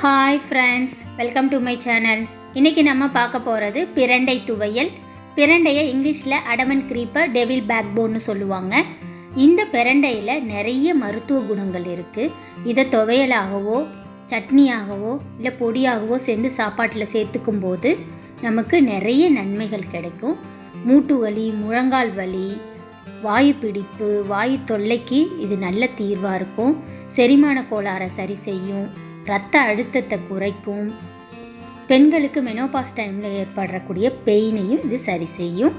Hi friends, welcome to my channel. இன்றைக்கி நம்ம பார்க்க போகிறது பிரெண்டைத்துவையல். பிரண்டையை இங்கிலீஷில் அடமண்ட் கிரீப்பர், டெவில் பேக்போன்னு சொல்லுவாங்க. இந்த பிரண்டையில் நிறைய மருத்துவ குணங்கள் இருக்குது. இதை துவையலாகவோ சட்னியாகவோ இல்லை பொடியாகவோ சேர்ந்து சாப்பாட்டில் சேர்த்துக்கும் போது நமக்கு நிறைய நன்மைகள் கிடைக்கும். மூட்டு வலி, முழங்கால் வலி, வாயு பிடிப்பு, வாயு தொல்லைக்கு இது நல்ல தீர்வாக இருக்கும். செரிமான கோளாறை சரி செய்யும், இரத்த அழுத்தத்தை குறைக்கும், பெண்களுக்கு மெனோபாஸ் டைமில் ஏற்படக்கூடிய பெயினையும் இது சரி செய்யும்.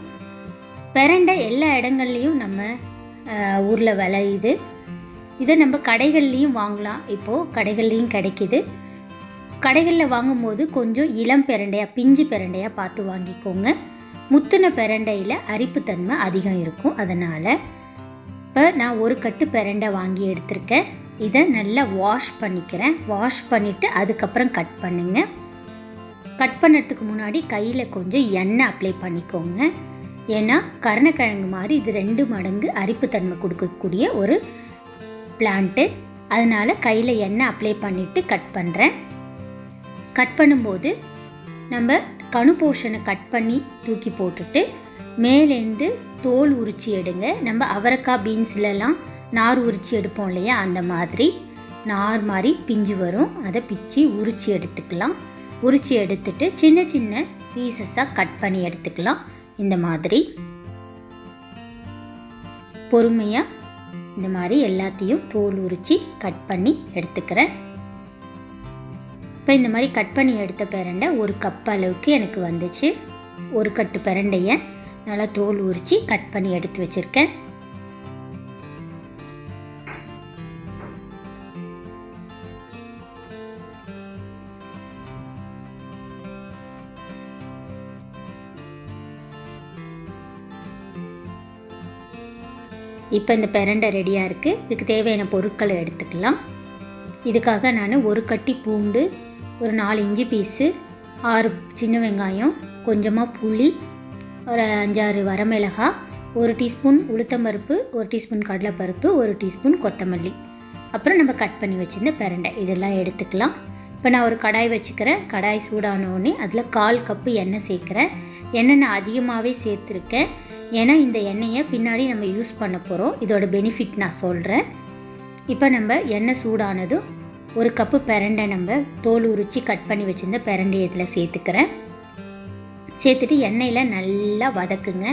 பிரண்டை எல்லா இடங்கள்லையும் நம்ம ஊரில் விளையுது. இதை நம்ம கடைகள்லேயும் வாங்கலாம். இப்போது கடைகள்லேயும் கிடைக்கிது. கடைகளில் வாங்கும்போது கொஞ்சம் இளம் பிரண்டையாக, பிஞ்சு பிரண்டையாக பார்த்து வாங்கிக்கோங்க. முத்தின பிரண்டையில் அரிப்புத்தன்மை அதிகம் இருக்கும். அதனால் இப்போ நான் ஒரு கட்டு பிரண்டை வாங்கி எடுத்திருக்கேன். இதை நல்லா வாஷ் பண்ணிக்கிறேன். வாஷ் பண்ணிவிட்டு அதுக்கப்புறம் கட் பண்ணுங்க. கட் பண்ணுறதுக்கு முன்னாடி கையில் கொஞ்சம் எண்ணெய் அப்ளை பண்ணிக்கோங்க. ஏன்னா கருணக்கிழங்கு மாதிரி இது 2 மடங்கு அரிப்புத்தன்மை கொடுக்கக்கூடிய ஒரு பிளான்ட்டு. அதனால் கையில் எண்ணெய் அப்ளை பண்ணிவிட்டு கட் பண்ணுறேன். கட் பண்ணும்போது நம்ம கணு போர்ஷனை கட் பண்ணி தூக்கி போட்டுட்டு மேலேருந்து தோல் உரிச்சி எடுங்க. நம்ம அவரைக்காய், பீன்ஸ்லலாம் நார் உரிச்சி எடுப்போம் இல்லையா, அந்த மாதிரி நார் மாதிரி பிஞ்சு வரும். அதை பிச்சு உரிச்சி எடுத்துக்கலாம். உரிச்சி எடுத்துட்டு சின்ன சின்ன பீசஸாக கட் பண்ணி எடுத்துக்கலாம். இந்த மாதிரி பொறுமையாக இந்த மாதிரி எல்லாத்தையும் தோல் உரிச்சி கட் பண்ணி எடுத்துக்கிறேன். இப்போ இந்த மாதிரி கட் பண்ணி எடுத்த பிரண்டை 1 கப் அளவுக்கு எனக்கு வந்துச்சு. ஒரு கட்டு பிரண்டையை நல்லா தோல் உரிச்சி கட் பண்ணி எடுத்து வச்சுருக்கேன். இப்போ இந்த பிரண்டை ரெடியாக இருக்குது. இதுக்கு தேவையான பொருட்களை எடுத்துக்கலாம். இதுக்காக நான் 1 கட்டி பூண்டு, ஒரு 4 இஞ்சி பீஸு, 6 சின்ன வெங்காயம், கொஞ்சமாக புளி, ஒரு 5-6 வரமிளகாய், 1 டீஸ்பூன் உளுத்தம்பருப்பு, 1 டீஸ்பூன் கடலைப்பருப்பு, 1 டீஸ்பூன் கொத்தமல்லி, அப்புறம் நம்ம கட் பண்ணி வச்சுருந்த பிரண்டை இதெல்லாம் எடுத்துக்கலாம். இப்போ நான் ஒரு கடாய் வச்சுக்கிறேன். கடாய் சூடானோடனே அதில் 1/4 கப்பு எண்ணெய் சேர்க்குறேன். எண்ணெய் நான் அதிகமாகவே சேர்த்துருக்கேன். ஏன்னா இந்த எண்ணெயை பின்னாடி நம்ம யூஸ் பண்ண போகிறோம். இதோட பெனிஃபிட் நான் சொல்கிறேன். இப்போ நம்ம எண்ணெய் சூடானதும் 1 கப்பு பிரண்டை நம்ம தோல் உரிச்சி கட் பண்ணி வச்சுருந்த பிரண்டை இதில் சேர்த்துக்கிறேன். சேர்த்துட்டு எண்ணெயில் நல்லா வதக்குங்க.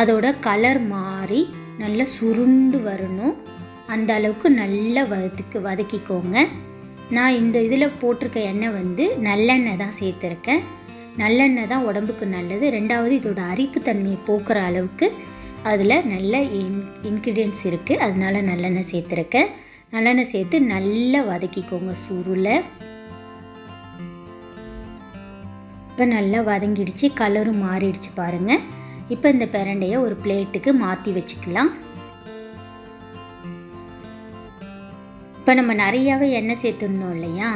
அதோட கலர் மாறி நல்லா சுருண்டு வரணும். அந்த அளவுக்கு நல்லா வதக்கிக்கோங்க. நான் இந்த இதில் போட்டிருக்க எண்ணெய் நல்லெண்ணெய் தான் சேர்த்துருக்கேன். நல்லெண்ணெய் தான் உடம்புக்கு நல்லது. 2வது இதோட அரிப்புத்தன்மையை போக்குற அளவுக்கு அதில் நல்ல இன்க்ரீடியன்ட்ஸ் இருக்குது. அதனால நல்லெண்ணெய் சேர்த்துருக்கேன். நல்லெண்ணெய் சேர்த்து நல்லா வதக்கிக்கோங்க சுருளை. இப்போ நல்லா வதங்கிடுச்சு, கலரும் மாறிடுச்சு பாருங்கள். இப்போ இந்த பிரண்டையை ஒரு பிளேட்டுக்கு மாற்றி வச்சுக்கலாம். இப்போ நம்ம நிறையாவே எண்ணெய் சேர்த்துருந்தோம் இல்லையா,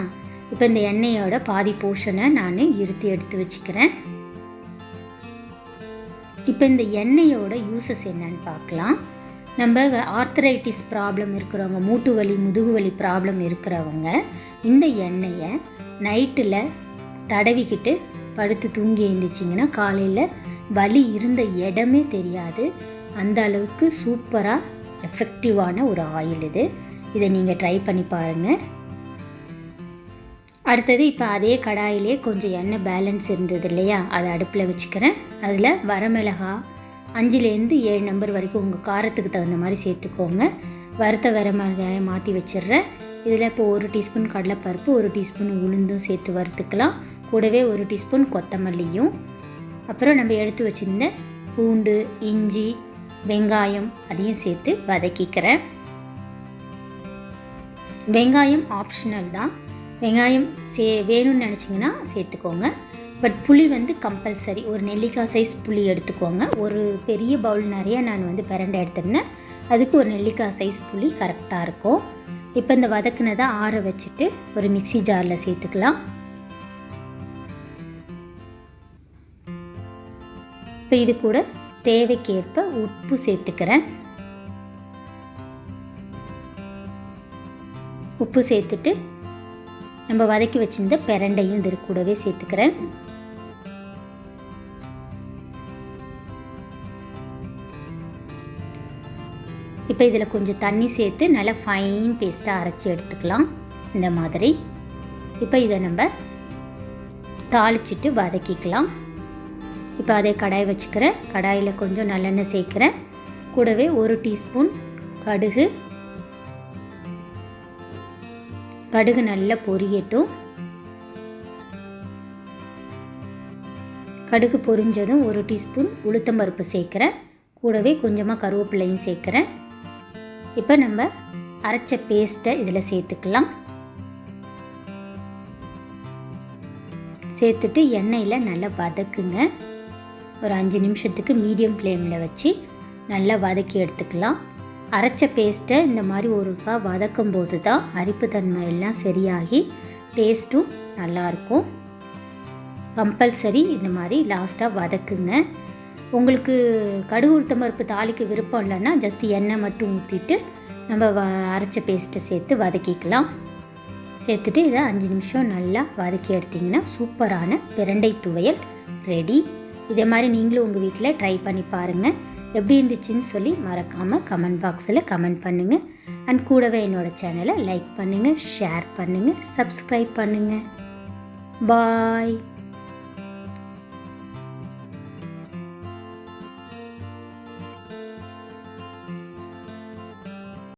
இப்போ இந்த எண்ணெயோட பாதி போர்ஷனை நான் இருத்தி எடுத்து வச்சுக்கிறேன். இப்போ இந்த எண்ணெயோட யூசஸ் என்னன்னு பார்க்கலாம். நம்ம ஆர்த்தரைட்டிஸ் ப்ராப்ளம் இருக்கிறவங்க, மூட்டு வலி, முதுகு வலி ப்ராப்ளம் இருக்கிறவங்க இந்த எண்ணெயை நைட்டில் தடவிக்கிட்டு படுத்து தூங்கி எழுந்திரிச்சிங்கன்னா காலையில் வலி இருந்த இடமே தெரியாது. அந்த அளவுக்கு சூப்பராக எஃபெக்டிவான ஒரு ஆயில் இது. இதை நீங்கள் ட்ரை பண்ணி பாருங்கள். அடுத்தது இப்போ அதே கடாயிலே கொஞ்சம் எண்ணெய் பேலன்ஸ் இருந்தது இல்லையா, அதை அடுப்பில் வச்சுக்கிறேன். அதில் வரமிளகாய் 5லேருந்து 7 நம்பர் வரைக்கும் உங்கள் காரத்துக்கு தகுந்த மாதிரி சேர்த்துக்கோங்க. வறுத்த வரமிளகாயை மாற்றி வச்சிடுறேன். இதில் இப்போ 1 டீஸ்பூன் கடலைப்பருப்பு, 1 டீஸ்பூன் உளுந்தும் சேர்த்து வறுத்துக்கலாம். கூடவே 1 டீஸ்பூன் கொத்தமல்லியும், அப்புறம் நம்ம எடுத்து வச்சுருந்த பூண்டு, இஞ்சி, வெங்காயம் அதையும் சேர்த்து வதக்கிக்கிறேன். வெங்காயம் ஆப்ஷனல் தான். வெங்காயம் வேணும்னு நினச்சிங்கன்னா சேர்த்துக்கோங்க. பட் புளி கம்பல்சரி. ஒரு நெல்லிக்காய் சைஸ் புளி எடுத்துக்கோங்க. ஒரு பெரிய பவுல் நிறைய நான் பிரண்டை எடுத்துருந்தேன். அதுக்கு ஒரு நெல்லிக்காய் சைஸ் புளி கரெக்டாக இருக்கும். இப்போ இந்த வதக்குனதை ஆற வச்சுட்டு ஒரு மிக்ஸி ஜாரில் சேர்த்துக்கலாம். இப்போ இது கூட தேவைக்கேற்ப உப்பு சேர்த்துக்கிறேன். உப்பு சேர்த்துட்டு நம்ம வதக்கி வச்சிருந்த பிரண்டையும் இது கூடவே சேர்த்துக்கிறேன். இப்போ இதில் கொஞ்சம் தண்ணி சேர்த்து நல்லா ஃபைன் பேஸ்ட்டாக அரைச்சி எடுத்துக்கலாம் இந்த மாதிரி. இப்போ இதை நம்ம தாளிச்சிட்டு வதக்கிக்கலாம். இப்போ அதே கடாய் வச்சுக்கிறேன். கடாயில் கொஞ்சம் நல்லெண்ணெய் சேர்க்குறேன். கூடவே 1 டீஸ்பூன் கடுகு நல்லா பொரியட்டும். கடுகு பொரிஞ்சதும் 1 டீஸ்பூன் உளுத்தம்பருப்பு சேர்க்குறேன். கூடவே கொஞ்சமாக கருவேப்பிலையும் சேர்க்குறேன். இப்போ நம்ம அரைச்ச பேஸ்ட்டை இதில் சேர்த்துக்கலாம். சேர்த்துட்டு எண்ணெயில் நல்லா வதக்குங்க. ஒரு 5 நிமிஷத்துக்கு மீடியம் ஃப்ளேமில் வச்சு நல்லா வதக்கி எடுத்துக்கலாம். அரைச்ச பேஸ்ட்டை இந்த மாதிரி ஒருக்கா வதக்கும் போது தான் அரிப்புத்தன்மை எல்லாம் சரியாகி டேஸ்ட்டும் நல்லாயிருக்கும். கம்பல்சரி இந்த மாதிரி லாஸ்ட்டாக வதக்குங்க. உங்களுக்கு கடுகு உளுத்தம்பருப்பு தாளிக்கு விருப்பம் இல்லைன்னா ஜஸ்ட் எண்ணெய் மட்டும் ஊற்றிட்டு நம்ம அரைச்ச பேஸ்ட்டை சேர்த்து வதக்கிக்கலாம். சேர்த்துட்டு இதை 5 நிமிஷம் நல்லா வதக்கி எடுத்திங்கன்னா சூப்பரான பிரண்டை துவையல் ரெடி. இதே மாதிரி நீங்களும் உங்கள் வீட்டில் ட்ரை பண்ணி பாருங்கள். எப்படி இருந்துச்சுன்னு சொல்லி மறக்காமல் கமெண்ட் பாக்ஸில் கமெண்ட் பண்ணுங்கள். அண்ட் கூடவே என்னோடய சேனலை லைக் பண்ணுங்கள், ஷேர் பண்ணுங்கள், சப்ஸ்கிரைப் பண்ணுங்கள். பாய்.